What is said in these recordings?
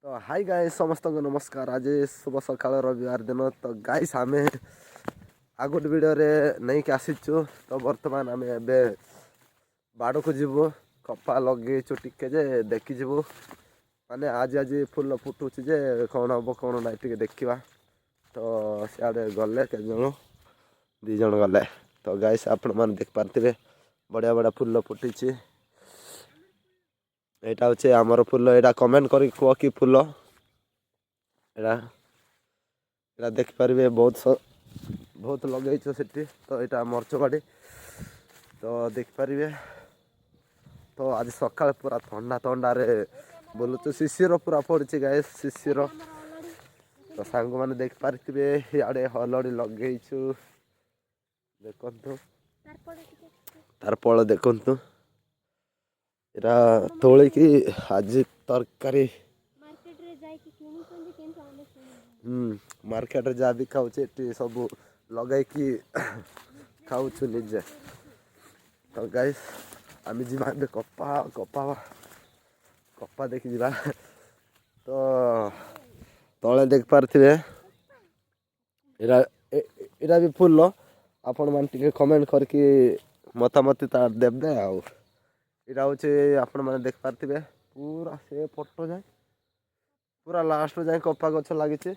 तो hi guys समस्त को नमस्कार। आज शुभ सकाळ रविवार दिन। तो गाइस आम आ गोटे वीडियो नहीं कि आसीचु। तो बर्तमान आम ए बाड़ को जीवु कपा लगेचु टिके जे देखी जीवु माने आज आज फुल फुटुची जे कौन हम कौन ना टे देखा। तो सियाड़े गले के जन दी जन गले। तो गाइस आपण मैंने देख पारे बढ़िया बढ़िया फुल फुटी। एटा होचे आमर फुल। एटा कमेंट करी कह कि फुल एटा देख पारे बहुत लगे सेठी। तो यहाँ मर्च गाड़ी तो देख पारे। तो आज सकाल पूरा ठंडा ठंडार बोलुचु शिशिर पूरा पड़ी गाय शिशिर। तो सांग मैंने देख पारे इे हलड़ी लगेचु देखु तार पल देखु। एरा तोली की आज तरकारी मार्केट जहाँ भी खाऊ सब लगे कि खाऊ निजे। तो गाइस आम जा कपा कपा कपा देखी जा। तो तले देख पारे इरा भी फुल आपण मैंने कमेंट करके मतामती तार देवे। आउटा हूँ आपण मैंने देख पारे पूरा से पट जाए पूरा लास्ट जाए कपा गछ लगी। तो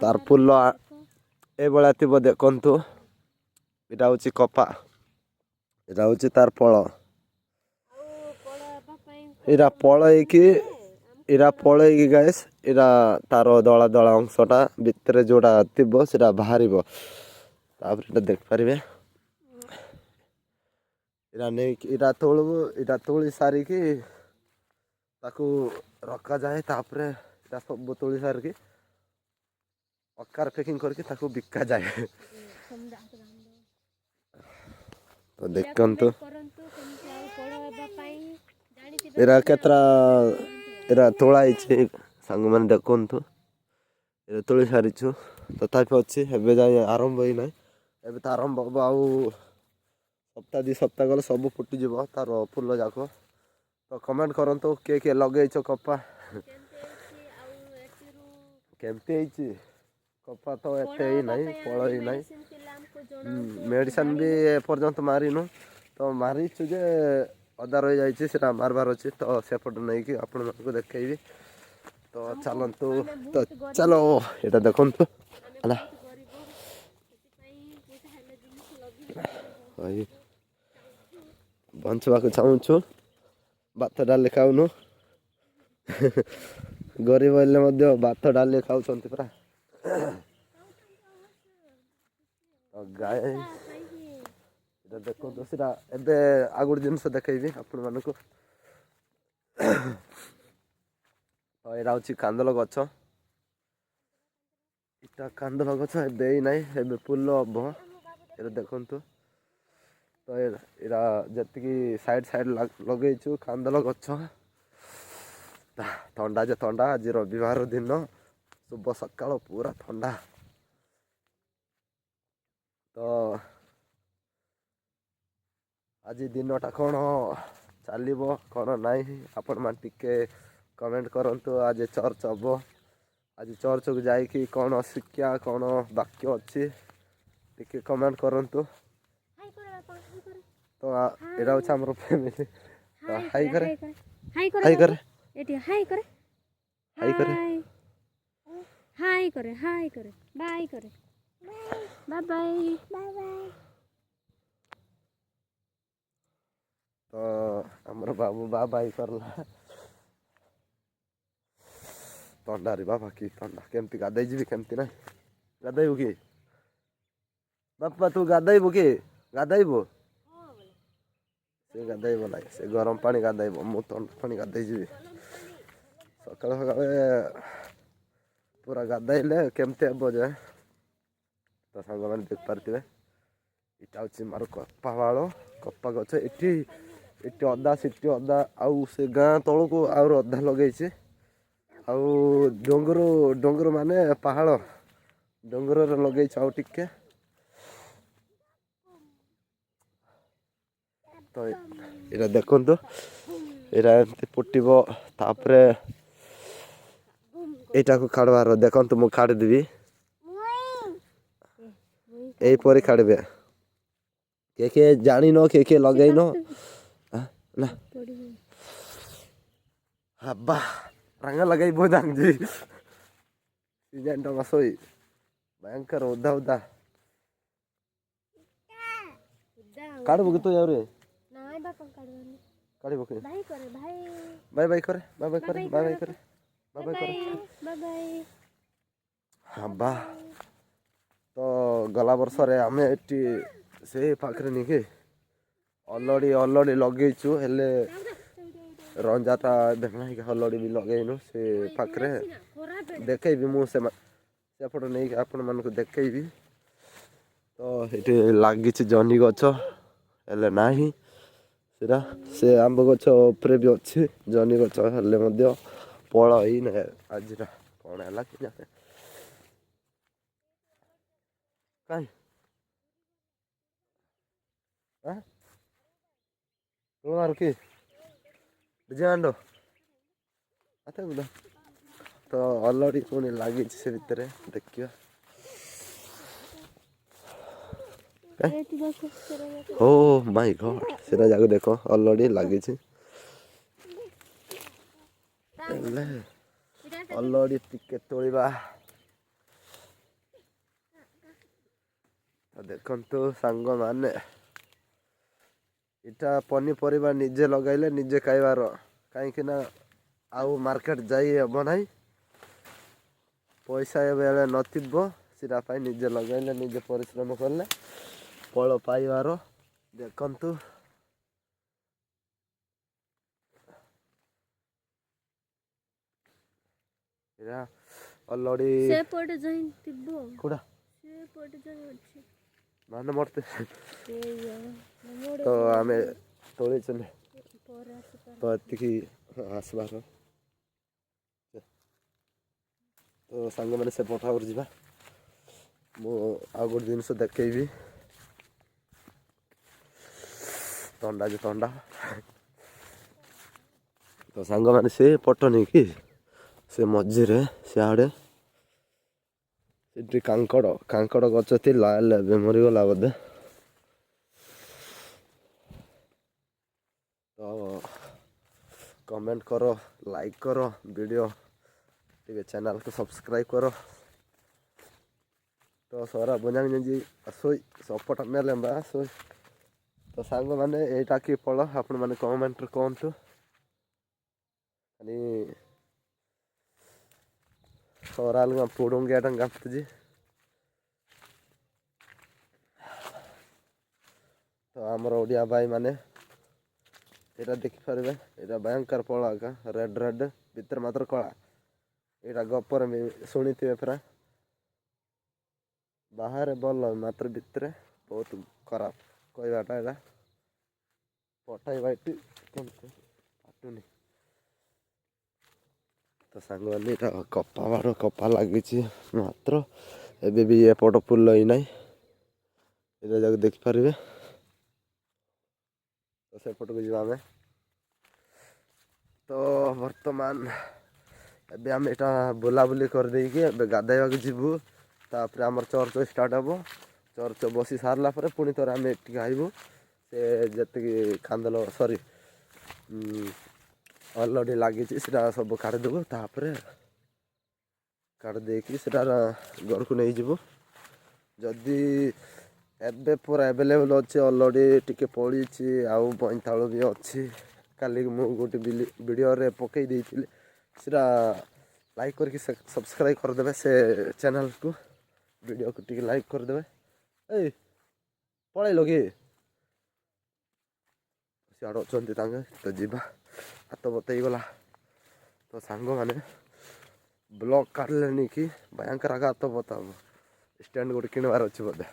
तार फुल ए भाया थी देखु। यहाँ हूँ कपा यहाँ हूँ तार फल इरा पल गाइस इरा तार दला दला अंशटा भितर जोड़ा थी से बाहर देख पारे। इरा नहीं इरा तोली सारिकी ताकू रखा जाए। तापर इरा सब तोली सारिकी अकार पैकिंग करके ताकू बिका जाए। तो देखु इरा केतरा इरा तोलाई सांग मैंने देखु इरा तोली सारीचु तथापि अच्छी एवं जाए आरंभ ही ना। एवं तो आरंभ हम आउ सप्ताह दि सप्ताह गले सब फुटिज तार फुल जाक। तो कमेंट करंतु किए लगे कपा केमती कपा। तो एत ही ना फल ही ना मेडिसिन भी एपर्यंत मारिनु। तो मारीचु जे अदा रही जाइए मारबार अच्छे। तो सेपट नहीं कि आपण मानक देखी। तो चलतु तो चलो यहाँ देखु बंचवा चाहूँ भात डाली खाऊनु गरीब हेल्ले भात डाली खाऊ परा। गाय देखो सीटा एवं आ गए जिनस देखी आपण मानक। यहाँ हूँ कांदल गछ इटा कांदल गछ ए ना ए फुल हम ये देखु। तो यहाँ जी साइड साइड लगेचु कांदल गछ ठंडा जे ठंडा। आज रविवार दिन शुभ सकाल पूरा ठंडा। तो आज दिनटा कौन चलो कौन ना आपण मैंने टिके कमेंट करंतु। आज चर्च हम आज चर्च को जाकि कौन शिक्षा कौन वाक्य अच्छी टिके कमेंट करंतु। तो यहाँ हूँ आम फैमिली। तो हाई करे हाई करे हाई करे हाई करे हाई करे हाई करे बाय करे बाय बाय बाय। तो आमर बाबू बाय करला ठंडारे बाबा कि ठंडा केमती गाधे जी केमती ना गाधेबू कि बापा तू गाधेबू कि गाधेबू से गाधेब ना से गरम पानी गाधेब मु ठंडा पानी गाधे जी सका सका पूरा गाधेले केमती हे जाए। तो सांग मैंने देख पारे इटा हूँ मार कपा बाड़ कपा गछ इटी अदा सीटी अदा आउ से गाँ तौक आउ अदा लगे। आउ डोंगर माने पहाड़ डोंगर लगे आउ टिके। तो यहाँ देखु ଏଇଟା ଏମିତି ଫୁଟିବ ତାପରେ ଏଇଟାକୁ କାଢ଼ିବାର ଦେଖନ୍ତୁ ମୁଁ କାଢ଼ିଦେବି ଏଇପରି କାଢ଼ିବେ କିଏ କିଏ ଜାଣିନ କିଏ କିଏ ଲଗେଇନ ନା ହବା ରଙ୍ଗ ଲଗାଇବ ଜାଣିଛି ସିଜନ ଟା ମାସୋଇ भयंकर उदा उदा काढबो कि तू यार नाही बापा काढवानी काढबो कि भाई करे भाई बाय बाय करे बाय बाय करे बाय बाय करे बाय बाय करे बाय बाय हबा तो गला वर्ष रे हमें एटी से पाखरे नि के अलरेडी लगेइछु हेले रंजाटा देखना कि अलरेडी भी लगेइनु से पाखरे देखैबी मु से सेपट नहीं आपण मानक देखैबी तो ये लगी जहनी गछ हेले नाही सेरा से आंब गछ उपरे भी अच्छे जहनी गछ हेले मध्य फल ही ना आज कौन है कि जाने कहीं मार कि बुझाण्ड आते तो अलरेडी पुणी लगी से भितर देखिए ओ माय गॉड सेरा जाक देखो अलरेडी लगी अलरेडी टिके तोड़वा देखंतु सांग माने इटा पनीपरिया निजे लगाइले निजे खाइबार कहीं आउ मार्केट जाई हम ना पैसा बेले नथिबो सिरा पाई निजे लगाइले निजे परिश्रम कले फल पाइबार देखंतु इरा अलरेडी से पट जाई तिबो कुडा से पट जाई अछि मान मरते तो आमे तोले चले तो अतिकी आसबार तो सांग मैंने से पठा कर जीवा मु आ गोटे जिनस देखी थंडा जो थंडा तो सांग मैंने से पट नहीं कि से मझे सियाड़े कांकड़ गच थी मरीगला बोधे तो कमेंट करो लाइक करो वीडियो टे चैनल को सब्सक्राइब करो तो सारा बंजांग जी सोई सपोर्ट मेले सोई तो सांग मैंने यहाँ कि फल आपण मैंने कमेंट कहतु सोराल पुड़ंगिया गाँपती तो आमर ओडिया भाई माने यहाँ देखिपारे यहाँ भयंकर फल आका रेड रेड भितर मात्र कला यहाँ गपर शुणी थे पूरा बाहर भल मात्र भितर बहुत खराब कहवाटा यहाँ पठाइबा पाटुनी तो सांग मैंने कपा बाड़ कपा लगी मात्र एबे भी एपट फुल ही ना ये जाक देखिपारे तो सेपट को जावा आम तो बर्तमान एबे आम यहाँ बुलाबुली कर देकी गाधेवा जीवु तापर आमर चर्च स्टार्ट हे चर्च बसी सारा पर पुणी थोड़ा आम ये आईबू से जी कांदल सॉरी अलरेडी लगी सब काढ़ीदेबू तापर काढ़ी घर को नहीं जीवु जदि एबे पूरा एवेलेबल अच्छे अलरेडी टिके पड़ी आउ पैंतालु भी अच्छी काली मु गोटे वीडियो रे पकई देइथिले सिरा लाइक करके सब्सक्राइब कर देबे से चैनल को वीडियो को टिके लाइक कर देबे ए पळैलो कि सियाड़ अछंती तांगे तो जीवा हाथ बतई गला तो सांग माने ब्लॉग काटले कि भयंकर आगे हाथ बता स्टैंड गोटे किणवार अच्छे बोधे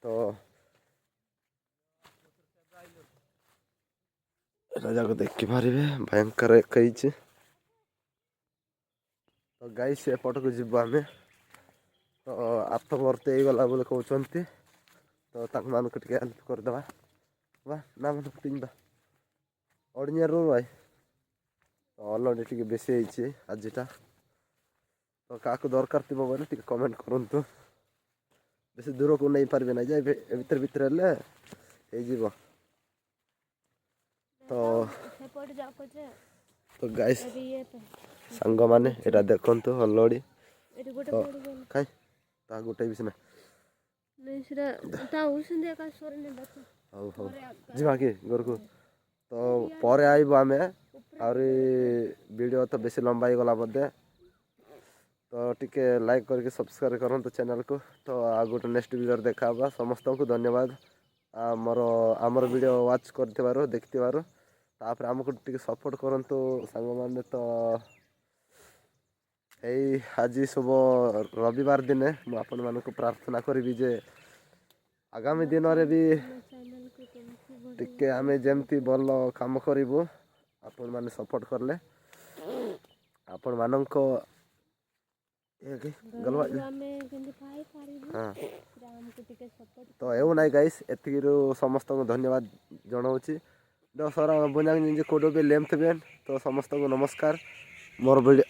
तो राजा को देखिपारे भयंकर एक तो गाई से एपट को जीव आम तो आठ वर्ष गला बोले कहते तो हेल्प करदे ବା ନା ମାନେ ପିନ୍ବା ଅଡ଼ିନିଆରୁ ଭାଇ ଅଲରେଡ଼ି ଟିକେ ବେଶୀ ହେଇଛି ଆଜିଟା। ତ କାହାକୁ ଦରକାର ଥିବ ବୋଲେ ଟିକେ କମେଣ୍ଟ କରନ୍ତୁ। ବେଶୀ ଦୂରକୁ ନେଇପାରିବେ ନାହିଁ ଯେ ଭିତରେ ଭିତରେ ହେଲେ ହେଇଯିବ। ତ ଗାଇସ୍ ସାଙ୍ଗମାନେ ଏଇଟା ଦେଖନ୍ତୁ ଅଲରେଡ଼ି କାଇଁ ତା ଗୋଟେ ବି ସିନା ହଉ ହଉ ଯିବା କି ଘରକୁ। ତ ପରେ ଆଇବୁ ଆମେ ଆହୁରି ଭିଡ଼ିଓ ତ ବେଶୀ ଲମ୍ବା ହେଇଗଲା ବୋଧେ। ତ ଟିକେ ଲାଇକ୍ କରିକି ସବସ୍କ୍ରାଇବ୍ କରନ୍ତୁ ଚ୍ୟାନେଲକୁ। ତ ଆଉ ଗୋଟେ ନେକ୍ସଟ ଭିଡ଼ିଓରେ ଦେଖା ହେବା। ସମସ୍ତଙ୍କୁ ଧନ୍ୟବାଦ ଆମର ଭିଡ଼ିଓ ୱାଚ୍ କରିଥିବାରୁ ଦେଖିଥିବାରୁ। ତାପରେ ଆମକୁ ଟିକେ ସପୋର୍ଟ କରନ୍ତୁ ସାଙ୍ଗମାନେ। ତ ଏଇ ଆଜି ଶୁଭ ରବିବାର ଦିନେ ମୁଁ ଆପଣମାନଙ୍କୁ ପ୍ରାର୍ଥନା କରିବି ଯେ ଆଗାମୀ ଦିନରେ ବି ଟିକେ ଆମେ ଯେମିତି ଭଲ କାମ କରିବୁ ଆପଣମାନେ ସପୋର୍ଟ କଲେ ଆପଣମାନଙ୍କ ତ ହେଉ ନାହିଁ ଗାଇସ୍ ଏତିକିରୁ ସମସ୍ତଙ୍କୁ ଧନ୍ୟବାଦ ଜଣାଉଛି। ସାରା ବୁଝା କୋଉଠି ବି ଲେମ୍ ଥିବେ ତ ସମସ୍ତଙ୍କୁ ନମସ୍କାର। ମୋର ଭିଡ଼ିଓ